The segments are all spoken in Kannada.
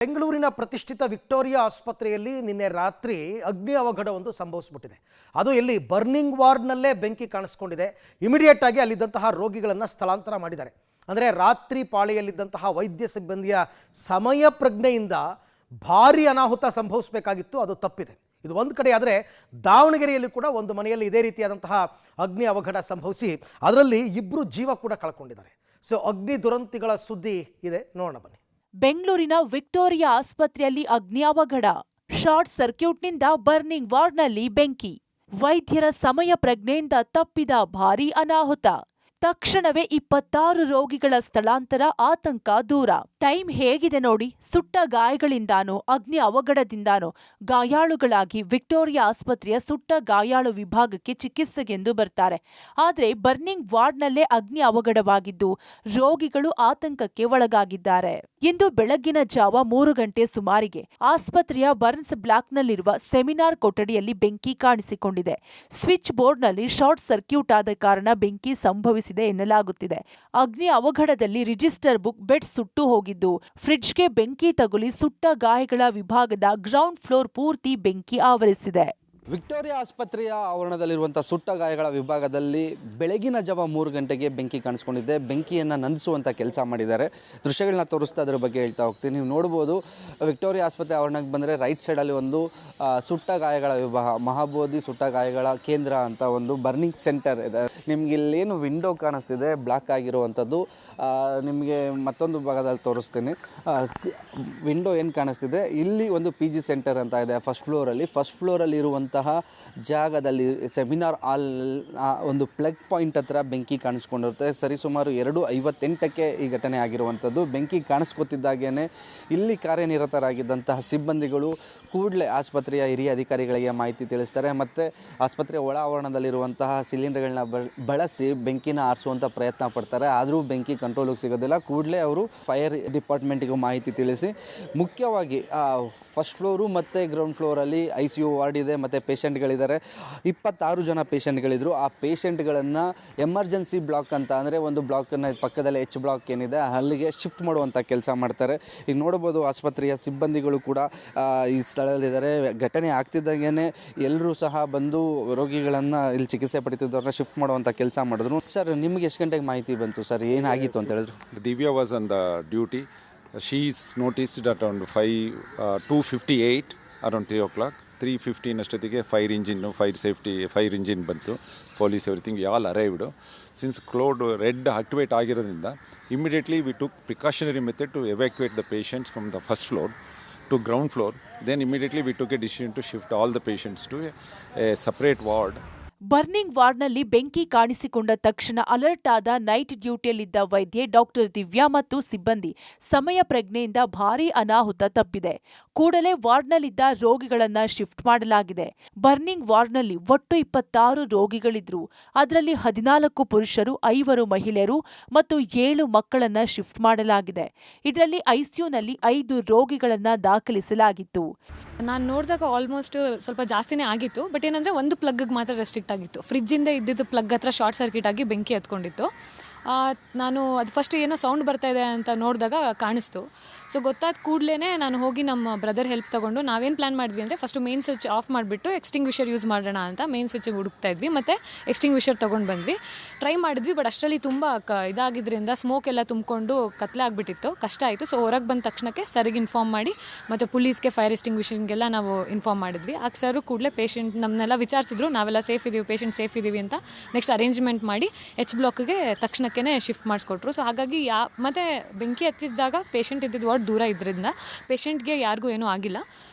ಬೆಂಗಳೂರಿನ ಪ್ರತಿಷ್ಠಿತ ವಿಕ್ಟೋರಿಯಾ ಆಸ್ಪತ್ರೆಯಲ್ಲಿ ನಿನ್ನೆ ರಾತ್ರಿ ಅಗ್ನಿ ಅವಘಡವೊಂದು ಸಂಭವಿಸಿಬಿಟ್ಟಿದೆ. ಅದು ಎಲ್ಲಿ ಬರ್ನಿಂಗ್ ವಾರ್ಡ್ನಲ್ಲೇ ಬೆಂಕಿ ಕಾಣಿಸ್ಕೊಂಡಿದೆ. ಇಮಿಡಿಯೇಟ್ ಆಗಿ ಅಲ್ಲಿದ್ದಂತಹ ರೋಗಿಗಳನ್ನು ಸ್ಥಳಾಂತರ ಮಾಡಿದ್ದಾರೆ. ಅಂದರೆ ರಾತ್ರಿ ಪಾಳಿಯಲ್ಲಿದ್ದಂತಹ ವೈದ್ಯ ಸಿಬ್ಬಂದಿಯ ಸಮಯ ಪ್ರಜ್ಞೆಯಿಂದ ಭಾರಿ ಅನಾಹುತ ಸಂಭವಿಸಬೇಕಾಗಿತ್ತು, ಅದು ತಪ್ಪಿದೆ. ಇದು ಒಂದು ಕಡೆ. ಆದರೆ ದಾವಣಗೆರೆಯಲ್ಲಿ ಕೂಡ ಒಂದು ಮನೆಯಲ್ಲಿ ಇದೇ ರೀತಿಯಾದಂತಹ ಅಗ್ನಿ ಅವಘಡ ಸಂಭವಿಸಿ ಅದರಲ್ಲಿ ಇಬ್ಬರು ಜೀವ ಕೂಡ ಕಳ್ಕೊಂಡಿದ್ದಾರೆ. ಸೊ ಅಗ್ನಿ ದುರಂತಿಗಳ ಸುದ್ದಿ ಇದೆ, ನೋಡೋಣ ಬನ್ನಿ. ಬೆಂಗಳೂರಿನ ವಿಕ್ಟೋರಿಯಾ ಆಸ್ಪತ್ರೆಯಲ್ಲಿ ಅಗ್ನಿ ಅವಘಡ. ಶಾರ್ಟ್ ಸರ್ಕ್ಯೂಟ್ನಿಂದ ಬರ್ನಿಂಗ್ ವಾರ್ಡ್ನಲ್ಲಿ ಬೆಂಕಿ. ವೈದ್ಯರ ಸಮಯ ಪ್ರಜ್ಞೆಯಿಂದ ತಪ್ಪಿದ ಭಾರೀ ಅನಾಹುತ. ತಕ್ಷಣವೇ 26 ರೋಗಿಗಳ ಸ್ಥಳಾಂತರ, ಆತಂಕ ದೂರ. ಟೈಮ್ ಹೇಗಿದೆ ನೋಡಿ. ಸುಟ್ಟ ಗಾಯಗಳಿಂದಾನೋ ಅಗ್ನಿ ಅವಘಡದಿಂದಾನೋ ಗಾಯಾಳುಗಳಾಗಿ ವಿಕ್ಟೋರಿಯಾ ಆಸ್ಪತ್ರೆಯ ಸುಟ್ಟ ಗಾಯಾಳು ವಿಭಾಗಕ್ಕೆ ಚಿಕಿತ್ಸೆಗೆಂದು ಬರ್ತಾರೆ. ಆದರೆ ಬರ್ನಿಂಗ್ ವಾರ್ಡ್ನಲ್ಲೇ ಅಗ್ನಿ ಅವಘಡವಾಗಿದ್ದು ರೋಗಿಗಳು ಆತಂಕಕ್ಕೆ ಒಳಗಾಗಿದ್ದಾರೆ. ಇಂದು ಬೆಳಗ್ಗಿನ ಜಾವ 3 ಗಂಟೆ ಸುಮಾರಿಗೆ ಆಸ್ಪತ್ರೆಯ ಬರ್ನ್ಸ್ ಬ್ಲಾಕ್ನಲ್ಲಿರುವ ಸೆಮಿನಾರ್ ಕೊಠಡಿಯಲ್ಲಿ ಬೆಂಕಿ ಕಾಣಿಸಿಕೊಂಡಿದೆ. ಸ್ವಿಚ್ ಬೋರ್ಡ್ನಲ್ಲಿ ಶಾರ್ಟ್ ಸರ್ಕ್ಯೂಟ್ ಆದ ಕಾರಣ ಬೆಂಕಿ ಸಂಭವಿಸಿದೆ ಎನ್ನಲಾಗುತ್ತಿದೆ. ಅಗ್ನಿ ಅವಘಡದಲ್ಲಿ ರಿಜಿಸ್ಟರ್ ಬುಕ್, ಬೆಡ್ ಸುಟ್ಟು ಹೋಗಿದ್ದು, ಫ್ರಿಡ್ಜ್ಗೆ ಬೆಂಕಿ ತಗುಲಿ ಸುಟ್ಟ ಗಾಯಗಳ ವಿಭಾಗದ ಗ್ರೌಂಡ್ ಫ್ಲೋರ್ ಪೂರ್ತಿ ಬೆಂಕಿ ಆವರಿಸಿದೆ. ವಿಕ್ಟೋರಿಯಾ ಆಸ್ಪತ್ರೆಯ ಆವರಣದಲ್ಲಿರುವಂಥ ಸುಟ್ಟ ಗಾಯಗಳ ವಿಭಾಗದಲ್ಲಿ ಬೆಳಗಿನ ಜಾವ 3 ಗಂಟೆಗೆ ಬೆಂಕಿ ಕಾಣಿಸ್ಕೊಂಡಿದೆ. ಬೆಂಕಿಯನ್ನು ನಂದಿಸುವಂಥ ಕೆಲಸ ಮಾಡಿದ್ದಾರೆ. ದೃಶ್ಯಗಳನ್ನ ತೋರಿಸ್ತಾ ಅದರ ಬಗ್ಗೆ ಹೇಳ್ತಾ ಹೋಗ್ತೀನಿ. ನೀವು ನೋಡ್ಬೋದು, ವಿಕ್ಟೋರಿಯಾ ಆಸ್ಪತ್ರೆ ಆವರಣಕ್ಕೆ ಬಂದರೆ ರೈಟ್ ಸೈಡಲ್ಲಿ ಒಂದು ಸುಟ್ಟ ಗಾಯಗಳ ವಿಭಾಗ, ಮಹಾಬೋಧಿ ಸುಟ್ಟ ಗಾಯಗಳ ಕೇಂದ್ರ ಅಂತ ಒಂದು ಬರ್ನಿಂಗ್ ಸೆಂಟರ್ ಇದೆ. ನಿಮ್ಗೆ ಇಲ್ಲೇನು ವಿಂಡೋ ಕಾಣಿಸ್ತಿದೆ ಬ್ಲಾಕ್ ಆಗಿರುವಂಥದ್ದು, ನಿಮಗೆ ಮತ್ತೊಂದು ಭಾಗದಲ್ಲಿ ತೋರಿಸ್ತೀನಿ. ವಿಂಡೋ ಏನು ಕಾಣಿಸ್ತಿದೆ, ಇಲ್ಲಿ ಒಂದು PG ಸೆಂಟರ್ ಅಂತ ಇದೆ ಫಸ್ಟ್ ಫ್ಲೋರಲ್ಲಿ ಇರುವಂಥ ಜಾಗದಲ್ಲಿ ಸೆಮಿನಾರ್ ಹಾಲ್ ಒಂದು ಪ್ಲಗ್ ಪಾಯಿಂಟ್ ಹತ್ರ ಬೆಂಕಿ ಕಾಣಿಸ್ಕೊಂಡಿರುತ್ತೆ. ಸರಿಸುಮಾರು 2:58ಕ್ಕೆ ಈ ಘಟನೆ ಆಗಿರುವಂಥದ್ದು. ಬೆಂಕಿ ಕಾಣಿಸ್ಕೊತಿದ್ದಾಗೇ ಇಲ್ಲಿ ಕಾರ್ಯನಿರತರಾಗಿದ್ದಂತಹ ಸಿಬ್ಬಂದಿಗಳು ಕೂಡಲೇ ಆಸ್ಪತ್ರೆಯ ಹಿರಿಯ ಅಧಿಕಾರಿಗಳಿಗೆ ಮಾಹಿತಿ ತಿಳಿಸ್ತಾರೆ. ಮತ್ತು ಆಸ್ಪತ್ರೆಯ ಒಳ ಆವರಣದಲ್ಲಿರುವಂತಹ ಸಿಲಿಂಡರ್ಗಳನ್ನ ಬಳಸಿ ಬೆಂಕಿನ ಆರಿಸುವಂಥ ಪ್ರಯತ್ನ ಪಡ್ತಾರೆ. ಆದರೂ ಬೆಂಕಿ ಕಂಟ್ರೋಲಿಗೆ ಸಿಗೋದಿಲ್ಲ. ಕೂಡಲೇ ಅವರು ಫೈರ್ ಡಿಪಾರ್ಟ್ಮೆಂಟಿಗೂ ಮಾಹಿತಿ ತಿಳಿಸಿ, ಮುಖ್ಯವಾಗಿ ಫಸ್ಟ್ ಫ್ಲೋರು ಮತ್ತು ಗ್ರೌಂಡ್ ಫ್ಲೋರಲ್ಲಿ ICU ವಾರ್ಡ್ ಇದೆ ಮತ್ತು ಪೇಷಂಟ್ಗಳಿದ್ದಾರೆ. 26 ಜನ ಪೇಷಂಟ್ಗಳಿದ್ರು. ಆ ಪೇಷಂಟ್ಗಳನ್ನು ಎಮರ್ಜೆನ್ಸಿ ಬ್ಲಾಕ್ ಅಂತ, ಅಂದರೆ ಒಂದು ಬ್ಲಾಕನ್ನು ಪಕ್ಕದಲ್ಲಿ H ಬ್ಲಾಕ್ ಏನಿದೆ ಅಲ್ಲಿಗೆ ಶಿಫ್ಟ್ ಮಾಡುವಂಥ ಕೆಲಸ ಮಾಡ್ತಾರೆ. ಈಗ ನೋಡ್ಬೋದು, ಆಸ್ಪತ್ರೆಯ ಸಿಬ್ಬಂದಿಗಳು ಕೂಡ ಈ ಸ್ಥಳದಲ್ಲಿದ್ದಾರೆ. ಘಟನೆ ಆಗ್ತಿದ್ದಾಗೇ ಎಲ್ಲರೂ ಸಹ ಬಂದು ರೋಗಿಗಳನ್ನು ಇಲ್ಲಿ ಚಿಕಿತ್ಸೆ ಪಡಿತಿದ್ದವ್ರನ್ನ ಶಿಫ್ಟ್ ಮಾಡುವಂಥ ಕೆಲಸ ಮಾಡಿದ್ರು. ಸರ್, ನಿಮಗೆ ಎಷ್ಟು ಗಂಟೆಗೆ ಮಾಹಿತಿ ಬಂತು ಸರ್, ಏನಾಗಿತ್ತು ಅಂತ ಹೇಳಿದ್ರು? Divya was on the duty. She is noticed at around 2:58, around 3 o'clock. 3:15 ಅಷ್ಟೊತ್ತಿಗೆ ಫೈರ್ ಇಂಜಿನ್ ಬಂತು. Police everything we all arrived. Since code red activate ಆಗಿರೋದ್ರಿಂದ immediately we took precautionary method to evacuate the patients from the first floor to ground floor. Then immediately we took a decision to shift all the patients to a separate ward. Burning ವಾರ್ಡ್ನಲ್ಲಿ ಬೆಂಕಿ ಕಾಣಿಸಿಕೊಂಡ ತಕ್ಷಣ ಅಲರ್ಟ್ ಆದ ನೈಟ್ ಡ್ಯೂಟಿಯಲ್ಲಿದ್ದ ವೈದ್ಯೆ ಡಾಕ್ಟರ್ ದಿವ್ಯಾ ಮತ್ತು ಸಿಬ್ಬಂದಿ ಸಮಯ ಪ್ರಜ್ಞೆಯಿಂದ ಭಾರೀ ಅನಾಹುತ ತಪ್ಪಿದೆ. ಕೂಡಲೇ ವಾರ್ಡ್ನಲ್ಲಿದ್ದ ರೋಗಿಗಳನ್ನ ಶಿಫ್ಟ್ ಮಾಡಲಾಗಿದೆ. ಬರ್ನಿಂಗ್ ವಾರ್ಡ್ನಲ್ಲಿ ಒಟ್ಟು 26 ರೋಗಿಗಳಿದ್ರು. ಅದರಲ್ಲಿ 14 ಪುರುಷರು, 5 ಮಹಿಳೆಯರು ಮತ್ತು 7 ಮಕ್ಕಳನ್ನ ಶಿಫ್ಟ್ ಮಾಡಲಾಗಿದೆ. ಇದರಲ್ಲಿ ICUನಲ್ಲಿ 5 ರೋಗಿಗಳನ್ನ ದಾಖಲಿಸಲಾಗಿತ್ತು. ನಾನು ನೋಡಿದಾಗ ಆಲ್ಮೋಸ್ಟ್ ಸ್ವಲ್ಪ ಜಾಸ್ತಿನೇ ಆಗಿತ್ತು. ಬಟ್ ಏನಂದರೆ ಒಂದು ಪ್ಲಗ್ಗೆ ಮಾತ್ರ ರೆಸ್ಟ್ರಿಕ್ಟ್ ಆಗಿತ್ತು. ಫ್ರಿಜ್ಜಿಂದ ಇದ್ದಿದ್ದು ಪ್ಲಗ್ ಹತ್ರ ಶಾರ್ಟ್ ಸರ್ಕ್ಯೂಟ್ ಆಗಿ ಬೆಂಕಿ ಹತ್ಕೊಂಡಿತ್ತು. ನಾನು ಅದು ಫಸ್ಟ್ ಏನೋ ಸೌಂಡ್ ಬರ್ತಾಯಿದೆ ಅಂತ ನೋಡಿದಾಗ ಕಾಣಿಸ್ತು. ಸೊ ಗೊತ್ತಾದ ಕೂಡಲೇ ನಾನು ಹೋಗಿ ನಮ್ಮ ಬ್ರದರ್ ಹೆಲ್ಪ್ ತೊಗೊಂಡು ನಾವೇನು ಪ್ಲ್ಯಾನ್ ಮಾಡಿದ್ವಿ ಅಂದರೆ ಫಸ್ಟು ಮೇನ್ ಸ್ವಿಚ್ ಆಫ್ ಮಾಡಿಬಿಟ್ಟು ಎಕ್ಸ್ಟಿಂಗ್ವಿಷರ್ ಯೂಸ್ ಮಾಡೋಣ ಅಂತ ಮೇನ್ ಸ್ವಿಚ್ಗೆ ಹುಡುಕ್ತಾ ಇದ್ವಿ. ಮತ್ತು ಎಕ್ಸ್ಟಿಂಗ್ವಿಷರ್ ತೊಗೊಂಡು ಬಂದ್ವಿ, ಟ್ರೈ ಮಾಡಿದ್ವಿ. ಬಟ್ ಅಷ್ಟರಲ್ಲಿ ತುಂಬ ಇದಾಗಿದ್ದರಿಂದ ಸ್ಮೋಕ್ ಎಲ್ಲ ತುಂಬಿಕೊಂಡು ಕತ್ಲೆ ಆಗಿಬಿಟ್ಟಿತ್ತು, ಕಷ್ಟ ಆಯಿತು. ಸೊ ಹೊರಗೆ ಬಂದ ತಕ್ಷಣಕ್ಕೆ ಸರಿಗೆ ಇನ್ಫಾರ್ಮ್ ಮಾಡಿ ಮತ್ತು ಪೊಲೀಸ್ಗೆ, ಫೈರ್ ಎಕ್ಸ್ಟಿಂಗ್ವಿಷನ್ಗೆಲ್ಲ ನಾವು ಇನ್ಫಾರ್ಮ್ ಮಾಡಿದ್ವಿ. ಆಗ ಸರು ಕೂಡಲೇ ಪೇಷಂಟ್ ನಮ್ಮನ್ನೆಲ್ಲ ವಿಚಾರಿಸಿದ್ರು, ನಾವೆಲ್ಲ ಸೇಫ್ ಇದ್ದೀವಿ, ಪೇಷಂಟ್ ಸೇಫ್ ಇದ್ದೀವಿ ಅಂತ. ನೆಕ್ಸ್ಟ್ ಅರೇಂಜ್ಮೆಂಟ್ ಮಾಡಿ H ಬ್ಲಾಕ್ಗೆ ತಕ್ಷಣಕ್ಕೆ ಶಿಫ್ಟ್ ಮಾಡಿಸ್ಕೊಟ್ರು. ಸೊ ಹಾಗಾಗಿ ಮತ್ತು ಬೆಂಕಿ ಹತ್ತಿದ್ದಾಗ ಪೇಷಂಟ್ ಇದ್ದಿದ್ದು ವಾರ್ಡ್ ದೂರ ಇದ್ರಿಂದ ಪೇಷಂಟ್ಗೆ ಯಾರಿಗೂ ಏನೂ ಆಗಿಲ್ಲ,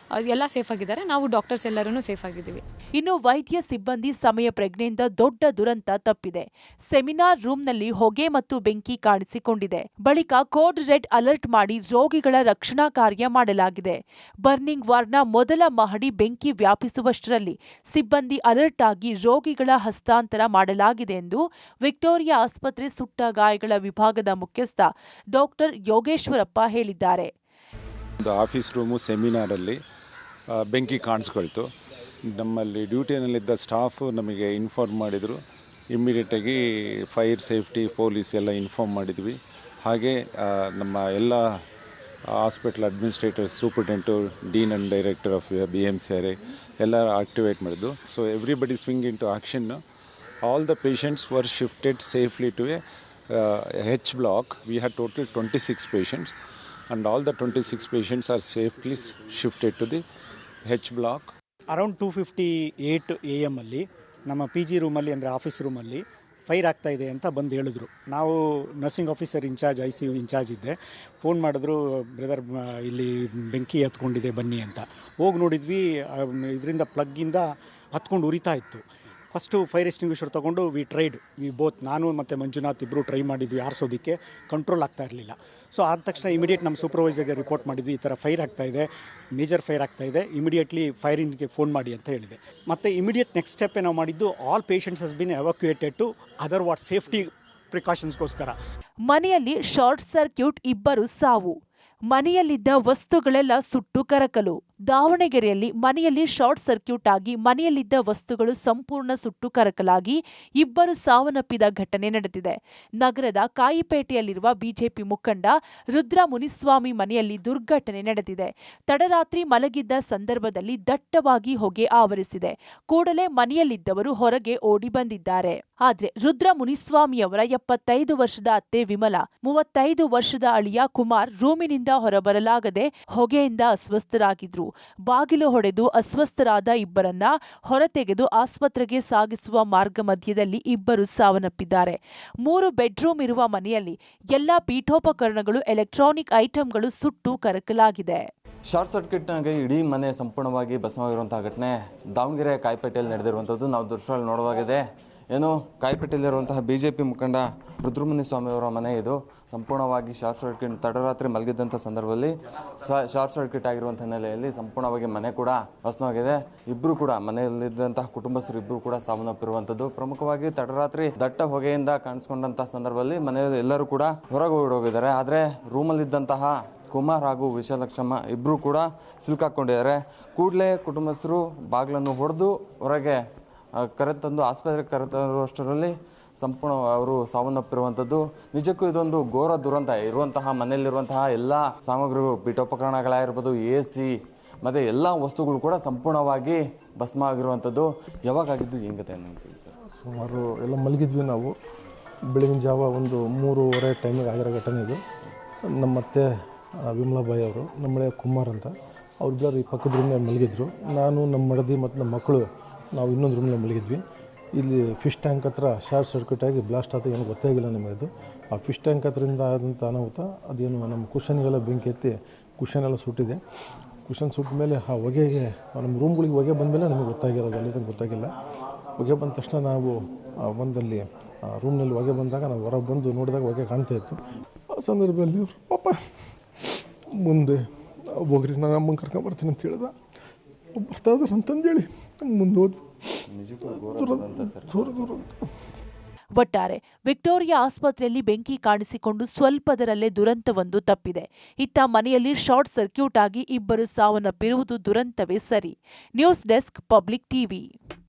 ಎಲ್ಲ ಸೇಫ್ ಆಗಿದ್ದಾರೆ. ನಾವು ಡಾಕ್ಟರ್ಸ್ ಎಲ್ಲರೂ ಸೇಫ್ ಆಗಿದ್ದೀವಿ. ಇನ್ನು ವೈದ್ಯ ಸಿಬ್ಬಂದಿ ಸಮಯ ಪ್ರಜ್ಞೆಯಿಂದ ದೊಡ್ಡ ದುರಂತ ತಪ್ಪಿದೆ. ಸೆಮಿನಾರ್ ರೂಮ್ನಲ್ಲಿ ಹೊಗೆ ಮತ್ತು ಬೆಂಕಿ ಕಾಣಿಸಿಕೊಂಡಿದೆ. ಬಳಿಕ ಕೋಡ್ ರೆಡ್ ಅಲರ್ಟ್ ಮಾಡಿ ರೋಗಿಗಳ ರಕ್ಷಣಾ ಕಾರ್ಯ ಮಾಡಲಾಗಿದೆ. ಬರ್ನಿಂಗ್ ವಾರ್ಡ್ನ ಮೊದಲ ಮಹಡಿ ಬೆಂಕಿ ವ್ಯಾಪಿಸುವಷ್ಟರಲ್ಲಿ ಸಿಬ್ಬಂದಿ ಅಲರ್ಟ್ ಆಗಿ ರೋಗಿಗಳ ಹಸ್ತಾಂತರ ಮಾಡಲಾಗಿದೆ ಎಂದು ವಿಕ್ಟೋರಿಯಾ ಆಸ್ಪತ್ರೆ ಸುಟ್ಟ ಗಾಯಗಳ ವಿಭಾಗದ ಮುಖ್ಯಸ್ಥ ಡಾಕ್ಟರ್ ಯೋಗೇಶ್ವರಪ್ಪ ಹೇಳಿದ್ದಾರೆ. ಆಫೀಸ್ ರೂಮು ಸೆಮಿನಾರಲ್ಲಿ ಬೆಂಕಿ ಕಾಣಿಸ್ಕೊಳ್ತು. ನಮ್ಮಲ್ಲಿ ಡ್ಯೂಟಿಯಲ್ಲಿದ್ದ ಸ್ಟಾಫು ನಮಗೆ ಇನ್ಫಾರ್ಮ್ ಮಾಡಿದರು. ಇಮ್ಮಿಡಿಯೇಟಾಗಿ ಫೈರ್ ಸೇಫ್ಟಿ, ಪೊಲೀಸ್ ಎಲ್ಲ ಇನ್ಫಾರ್ಮ್ ಮಾಡಿದ್ವಿ. ಹಾಗೆ ನಮ್ಮ ಎಲ್ಲ hospital administrator, superintendent, dean and director of BMCRA ಎಲ್ಲ ಆಕ್ಟಿವೇಟ್ ಮಾಡಿದ್ದು. So everybody swing into action. All the patients were shifted safely to a H block. We had total 26 patients and all the 26 patients are safely shifted to the H block. Around 2:58 AM ಅಲ್ಲಿ ನಮ್ಮ PG ರೂಮಲ್ಲಿ ಅಂದರೆ ಆಫೀಸ್ ರೂಮಲ್ಲಿ ಫೈರ್ ಆಗ್ತಾ ಇದೆ ಅಂತ ಬಂದು ಹೇಳಿದ್ರು. ನಾವು nursing officer incharge, ICU incharge ಇದ್ದೆ. ಫೋನ್ ಮಾಡಿದ್ರು, ಬ್ರದರ್ ಇಲ್ಲಿ ಬೆಂಕಿ ಹತ್ಕೊಂಡಿದೆ ಬನ್ನಿ ಅಂತ. ಹೋಗಿ ನೋಡಿದ್ವಿ, ಇದರಿಂದ ಪ್ಲಗ್ಗಿಂದ ಹತ್ಕೊಂಡು ಉರಿತಾ ಇತ್ತು. ಫಸ್ಟು ಫೈರ್ ಎಕ್ಸ್ಟಿಂಗ್ವಿಷರ್ ತೊಗೊಂಡು ನಾನು ಮತ್ತು ಮಂಜುನಾಥ್ ಇಬ್ಬರು ಟ್ರೈ ಮಾಡಿದ್ವಿ ಆರಿಸೋದಕ್ಕೆ. ಕಂಟ್ರೋಲ್ ಆಗ್ತಾ ಇರಲಿಲ್ಲ. ಸೊ ಆದ ತಕ್ಷಣ ಇಮಿಡಿಯೇಟ್ ನಮ್ಮ ಸೂಪರ್ವೈಸರ್ಗೆ ರಿಪೋರ್ಟ್ ಮಾಡಿದ್ವಿ, ಈ ಥರ ಫೈರ್ ಆಗ್ತಾಯಿದೆ, ಮೇಜರ್ ಫೈರ್ ಆಗ್ತಾಯಿದೆ, ಇಮಿಡಿಯೇಟ್ಲಿ ಫೈರ್ ಇಂಜಿನ್ಗೆ ಫೋನ್ ಮಾಡಿ ಅಂತ ಹೇಳಿದೆ. ಮತ್ತು ಇಮಿಡಿಯೇಟ್ ನೆಕ್ಸ್ಟ್ ಸ್ಟೆಪ್ ನಾವು ಮಾಡಿದ್ದು, all patients has been evacuated to other safety ಪ್ರಿಕಾಷನ್ಸ್ಗೋಸ್ಕರ. ಮನೆಯಲ್ಲಿ ಶಾರ್ಟ್ ಸರ್ಕ್ಯೂಟ್, ಇಬ್ಬರು ಸಾವು. ಮನೆಯಲ್ಲಿದ್ದ ವಸ್ತುಗಳೆಲ್ಲ ಸುಟ್ಟು ಕರಕಲು. ದಾವಣಗೆರೆಯಲ್ಲಿ ಮನೆಯಲ್ಲಿ ಶಾರ್ಟ್ ಸರ್ಕ್ಯೂಟ್ ಆಗಿ ಮನೆಯಲ್ಲಿದ್ದ ವಸ್ತುಗಳು ಸಂಪೂರ್ಣ ಸುಟ್ಟು ಕರಕಲಾಗಿ ಇಬ್ಬರು ಸಾವನ್ನಪ್ಪಿದ ಘಟನೆ ನಡೆದಿದೆ. ನಗರದ ಕಾಯಿಪೇಟೆಯಲ್ಲಿರುವ ಬಿಜೆಪಿ ಮುಖಂಡ ರುದ್ರ ಮುನಿಸ್ವಾಮಿ ಮನೆಯಲ್ಲಿ ದುರ್ಘಟನೆ ನಡೆದಿದೆ. ತಡರಾತ್ರಿ ಮಲಗಿದ್ದ ಸಂದರ್ಭದಲ್ಲಿ ದಟ್ಟವಾಗಿ ಹೊಗೆ ಆವರಿಸಿದೆ. ಕೂಡಲೇ ಮನೆಯಲ್ಲಿದ್ದವರು ಹೊರಗೆ ಓಡಿ ಬಂದಿದ್ದಾರೆ. ಆದ್ರೆ ರುದ್ರ ಮುನಿಸ್ವಾಮಿಯವರ 75 ವರ್ಷದ ಅತ್ತೆ ವಿಮಲಾ, 35 ವರ್ಷದ ಅಳಿಯ ಕುಮಾರ್ ರೂಮಿನಿಂದ ಹೊರಬರಲಾಗದೆ ಹೊಗೆಯಿಂದ ಅಸ್ವಸ್ಥರಾಗಿದ್ರು. ಬಾಗಿಲು ಹೊಡೆದು ಅಸ್ವಸ್ಥರಾದ ಇಬ್ಬರನ್ನ ಹೊರತೆಗೆದು ಆಸ್ಪತ್ರೆಗೆ ಸಾಗಿಸುವ ಮಾರ್ಗ ಮಧ್ಯದಲ್ಲಿ ಇಬ್ಬರು ಸಾವನ್ನಪ್ಪಿದ್ದಾರೆ. 3 ಬೆಡ್ರೂಮ್ ಇರುವ ಮನೆಯಲ್ಲಿ ಎಲ್ಲಾ ಪೀಠೋಪಕರಣಗಳು, ಎಲೆಕ್ಟ್ರಾನಿಕ್ ಐಟಂಗಳು ಸುಟ್ಟು ಕರಕಲಾಗಿದೆ. ಶಾರ್ಟ್ ಸರ್ಕ್ಯೂಟ್ನಾಗೆ ಇಡೀ ಮನೆ ಸಂಪೂರ್ಣವಾಗಿ ಭಸ್ಮವಾಗಿರುವಂತಹ ಘಟನೆ ದಾವಣಗೆರೆ ಕಾಯಿಪೇಟೆಯಲ್ಲಿ ನಡೆದಿರುವಂಥದ್ದು ನಾವು ದೃಶ್ಯದಲ್ಲಿ ನೋಡುವಾಗಿದೆ. ಏನು ಕಾಯಿಪೇಟೆಯಲ್ಲಿರುವಂತಹ BJP ಮುಖಂಡ ರುದ್ರಮುನಿಸ್ವಾಮಿ ಅವರ ಮನೆ ಇದು. ಸಂಪೂರ್ಣವಾಗಿ ಶಾರ್ಟ್ ಸರ್ಕ್ಯೂಟ್, ತಡರಾತ್ರಿ ಮಲಗಿದ್ದಂಥ ಸಂದರ್ಭದಲ್ಲಿ ಶಾರ್ಟ್ ಸರ್ಕ್ಯೂಟ್ ಆಗಿರುವಂಥ ಹಿನ್ನೆಲೆಯಲ್ಲಿ ಸಂಪೂರ್ಣವಾಗಿ ಮನೆ ಕೂಡ ಭಸ್ಮವಾಗಿದೆ. ಇಬ್ಬರು ಕೂಡ ಮನೆಯಲ್ಲಿದ್ದಂತಹ ಕುಟುಂಬಸ್ಥರು ಇಬ್ಬರು ಕೂಡ ಸಾವನ್ನಪ್ಪಿರುವಂಥದ್ದು. ಪ್ರಮುಖವಾಗಿ ತಡರಾತ್ರಿ ದಟ್ಟ ಹೊಗೆಯಿಂದ ಕಾಣಿಸ್ಕೊಂಡಂತಹ ಸಂದರ್ಭದಲ್ಲಿ ಮನೆಯಲ್ಲಿ ಎಲ್ಲರೂ ಕೂಡ ಹೊರಗೆ ಓಡೋಗಿದ್ದಾರೆ. ಆದರೆ ರೂಮಲ್ಲಿದ್ದಂತಹ ಕುಮಾರ್ ಹಾಗೂ ವಿಶಾಲಕ್ಷಮ್ಮ ಇಬ್ಬರು ಕೂಡ ಸಿಲುಕಾಕೊಂಡಿದ್ದಾರೆ. ಕೂಡಲೇ ಕುಟುಂಬಸ್ಥರು ಬಾಗಿಲನ್ನು ಹೊಡೆದು ಹೊರಗೆ ಕರೆತಂದು ಆಸ್ಪತ್ರೆಗೆ ಕರೆತರುವಷ್ಟರಲ್ಲಿ ಸಂಪೂರ್ಣ ಅವರು ಸಾವನ್ನಪ್ಪಿರುವಂಥದ್ದು. ನಿಜಕ್ಕೂ ಇದೊಂದು ಘೋರ ದುರಂತ. ಇರುವಂತಹ ಮನೆಯಲ್ಲಿರುವಂತಹ ಎಲ್ಲ ಸಾಮಗ್ರಿಗಳು, ಪೀಠೋಪಕರಣಗಳಾಗಿರ್ಬೋದು, AC ಮತ್ತು ಎಲ್ಲ ವಸ್ತುಗಳು ಕೂಡ ಸಂಪೂರ್ಣವಾಗಿ ಭಸ್ಮ ಆಗಿರುವಂಥದ್ದು. ಯಾವಾಗಾಗಿದ್ದು ಹೆಂಗತೆ ಅನ್ನೋದು ಸರ್? ಸುಮಾರು ಎಲ್ಲ ಮಲಗಿದ್ವಿ ನಾವು. ಬೆಳಗಿನ ಜಾವ ಒಂದು 3:30 ಟೈಮಿಗೆ ಆಗಿರೋ ಘಟನೆ ಇದು. ನಮ್ಮ ಅತ್ತೆ ವಿಮಲಾಬಾಯಿ ಅವರು, ನಮ್ಮಳೆ ಕುಮಾರ್ ಅಂತ, ಅವ್ರಿಬ್ಬರು ಈ ಪಕ್ಕದ ರೂಮ್ನಲ್ಲಿ ಮಲಗಿದ್ರು. ನಾನು, ನಮ್ಮ ಮಡದಿ ಮತ್ತು ನಮ್ಮ ಮಕ್ಕಳು ನಾವು ಇನ್ನೊಂದು ರೂಮ್ನಲ್ಲಿ ಮಲಗಿದ್ವಿ. ಇಲ್ಲಿ ಫಿಶ್ ಟ್ಯಾಂಕ್ ಹತ್ರ ಶಾರ್ಟ್ ಸರ್ಕ್ಯೂಟ್ ಆಗಿ ಬ್ಲಾಸ್ಟ್ ಆದ ಏನು ಗೊತ್ತಾಗಿಲ್ಲ ನಮಗದು. ಆ ಫಿಶ್ ಟ್ಯಾಂಕ್ ಹತ್ರದಿಂದ ಆದಂಥ ಅನಾಹುತ ಅದೇನು ನಮ್ಮ ಕುಷನ್ಗೆಲ್ಲ ಬೆಂಕಿ ಎತ್ತಿ ಕುಷನ್ ಎಲ್ಲ ಸುಟ್ಟಿದೆ. ಕುಷನ್ ಸುಟ್ಟ ಮೇಲೆ ಆ ಹೊಗೆಗೆ ನಮ್ಮ ರೂಮ್ಗಳಿಗೆ ಹೊಗೆ ಬಂದಮೇಲೆ ನಮಗೆ ಗೊತ್ತಾಗಿರೋದು, ಅಲ್ಲಿಂದ ಗೊತ್ತಾಗಿಲ್ಲ. ಹೊಗೆ ಬಂದ ತಕ್ಷಣ ನಾವು ಒಂದಲ್ಲಿ ರೂಮ್ನಲ್ಲಿ ಹೊಗೆ ಬಂದಾಗ ನಾವು ಹೊರಗೆ ಬಂದು ನೋಡಿದಾಗ ಹೊಗೆ ಕಾಣ್ತಾಯಿತ್ತು. ಆ ಸಂದರ್ಭದಲ್ಲಿ ಪಾಪ ಮುಂದೆ ಹೋಗ್ರಿ, ನಾನು ಅಮ್ಮನ ಕರ್ಕೊಂಬರ್ತೀನಿ ಅಂತ ಹೇಳ್ದೆ. ಬರ್ತಾ ಇದ್ದಾರೆ ಅಂತಂದೇಳಿ ಮುಂದೆ ಹೋದ್ವಿ. ಒಟ್ಟಾರೆ ವಿಕ್ಟೋರಿಯಾ ಆಸ್ಪತ್ರೆಯಲ್ಲಿ ಬೆಂಕಿ ಕಾಣಿಸಿಕೊಂಡು ಸ್ವಲ್ಪದರಲ್ಲೇ ದುರಂತವೊಂದು ತಪ್ಪಿದೆ. ಇತ್ತ ಮನೆಯಲ್ಲಿ ಶಾರ್ಟ್ ಸರ್ಕ್ಯೂಟ್ ಆಗಿ ಇಬ್ಬರು ಸಾವನ್ನಪ್ಪಿರುವುದು ದುರಂತವೇ ಸರಿ. News desk, public TV.